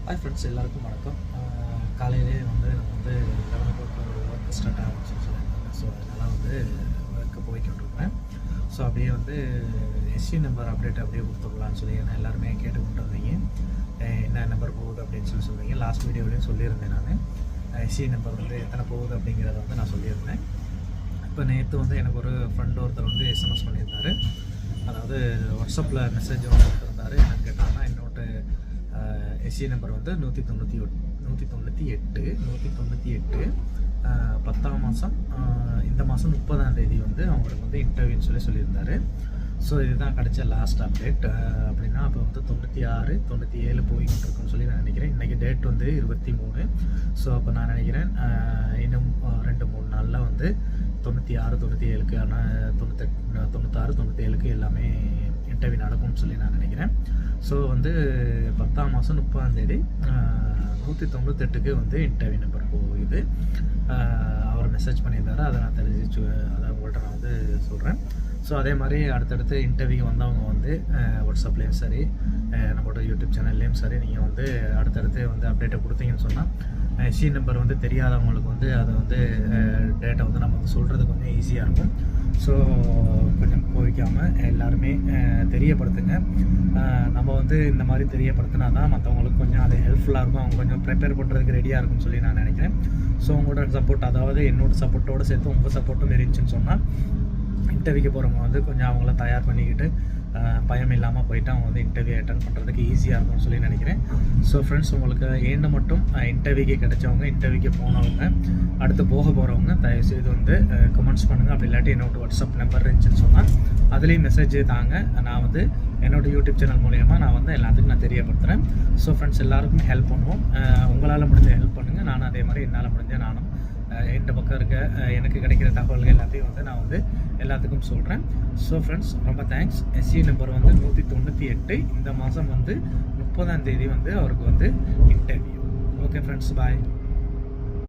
Hi friends, எல்லாருக்கும் வணக்கம். காலையிலே வந்து நம்ம வந்து 11 ஒரு ஒர்க் ஸ்டார்ட் ஆகிடுச்சுன்னு சொல்லியிருந்தாங்க. ஸோ அதனால் வந்து ஒர்க்கு போய்கிட்டுருப்பேன். ஸோ அப்படியே வந்து எஸ்சி நம்பர் அப்டேட் அப்படியே கொடுத்துடலான்னு சொல்லி, ஏன்னா எல்லாருமே கேட்டுக்கிட்டு இருந்தீங்க என்ன நம்பர் போகுது அப்படின்னு சொல்லுவீங்க. லாஸ்ட் வீடியோலையும் சொல்லியிருந்தேன். நான் எஸ்சி நம்பர் வந்து எத்தனை போகுது அப்படிங்கிறத வந்து நான் சொல்லியிருந்தேன். இப்போ நேற்று வந்து எனக்கு ஒரு ஃப்ரெண்ட் ஒருத்தர் வந்து எஸ்எம்எஸ் பண்ணியிருந்தார். அதாவது வாட்ஸ்அப்பில் மெசேஜ் ஒன்று கொடுத்துருந்தாரு. என்னன்னு கேட்டாங்கன்னா, என்னோட எஸ்சி நம்பர் வந்து 198 10ஆம் மாதம் இந்த மாதம் 30ஆம் தேதி வந்து அவங்களுக்கு வந்து இன்டர்வியூன்னு சொல்லியிருந்தார். ஸோ இதுதான் கிடைச்ச லாஸ்ட் அப்டேட். அப்படின்னா அப்போ வந்து 96 97 போய்கிட்டு இருக்குன்னு சொல்லி நான் நினைக்கிறேன். இன்றைக்கி டேட் வந்து 23. ஸோ அப்போ நான் நினைக்கிறேன் இன்னும் 2-3 நாளில் வந்து 96 97க்கு 96 97க்கு எல்லாமே இன்டர்வியூ நடக்கும்னு சொல்லி நான் நினைக்கிறேன். ஸோ வந்து 10ஆம் மாதம் 30ஆம் தேதி 198க்கு வந்து இன்டர்வியூ நம்பர் போகுது. அவர் மெசேஜ் பண்ணியிருந்தாரு. அதை நான் அதை உங்கள்கிட்ட நான் வந்து சொல்கிறேன். ஸோ அதே மாதிரி அடுத்தடுத்து இன்டர்வியூ வந்தவங்க வந்து வாட்ஸ்அப்லேயும் சரி, நம்மளோட யூடியூப் சேனல்லேயும் சரி, நீங்கள் வந்து அடுத்தடுத்து வந்து அப்டேட்டை கொடுத்தீங்கன்னு சொன்னால் எஸ்சி நம்பர் வந்து தெரியாதவங்களுக்கு வந்து அதை வந்து டேட்டை வந்து நம்ம வந்து சொல்கிறதுக்கு கொஞ்சம் ஈஸியாக இருக்கும். ஸோ கொஞ்சம் கோவிக்காமல் எல்லாருமே தெரியப்படுத்துங்க. நம்ம வந்து இந்த மாதிரி தெரியப்படுத்தினா தான் மற்றவங்களுக்கு கொஞ்சம் அது ஹெல்ப்ஃபுல்லாக இருக்கும். அவங்க கொஞ்சம் ப்ரிப்பேர் பண்ணுறதுக்கு ரெடியாக இருக்கும்னு சொல்லி நான் நினைக்கிறேன். ஸோ உங்களோட சப்போர்ட், அதாவது என்னோட சப்போர்ட்டோடு சேர்த்து உங்கள் சப்போர்ட்டும் இருந்துச்சுன்னு சொன்னால் இன்டர்வியூக்கு போகிறவங்க வந்து கொஞ்சம் அவங்கள தயார் பண்ணிக்கிட்டு பயம் இல்லாமல் போயிட்டு அவங்க வந்து இன்டர்வியூ அட்டன் பண்ணுறதுக்கு ஈஸியாக இருக்கும்னு சொல்லி நினைக்கிறேன். ஸோ ஃப்ரெண்ட்ஸ், உங்களுக்கு ஏன்னு மட்டும் இன்டர்வியூக்கு கிடைச்சவங்க, இன்டர்வியூக்கு போனவங்க, அடுத்து போக போகிறவங்க தயவுசெய்து வந்து கமெண்ட்ஸ் பண்ணுங்கள். அப்படி இல்லாட்டி என்னோடய வாட்ஸ்அப் நம்பர் இருந்துச்சுன்னு சொன்னால் அதுலேயும் மெசேஜ் தாங்க. நான் வந்து என்னோடய யூடியூப் சேனல் மூலயமா நான் வந்து எல்லாத்துக்கும் நான் தெரியப்படுத்துகிறேன். ஸோ ஃப்ரெண்ட்ஸ், எல்லாருக்கும் ஹெல்ப் பண்ணுவோம். உங்களால் முடிஞ்ச ஹெல்ப் பண்ணுங்கள். நானும் அதே மாதிரி என்னால் முடிஞ்ச நானும் இந்த பக்கம் இருக்க எனக்கு கிடைக்கிற தகவல்கள் எல்லாத்தையும் வந்து நான் வந்து எல்லாத்துக்கும் சொல்கிறேன். ஸோ ஃப்ரெண்ட்ஸ், ரொம்ப தேங்க்ஸ். எஸ்சி நம்பர் வந்து 198. இந்த மாதம் வந்து 30ஆம் தேதி வந்து அவருக்கு வந்து இன்டர்வியூ. ஓகே ஃப்ரெண்ட்ஸ், பாய்.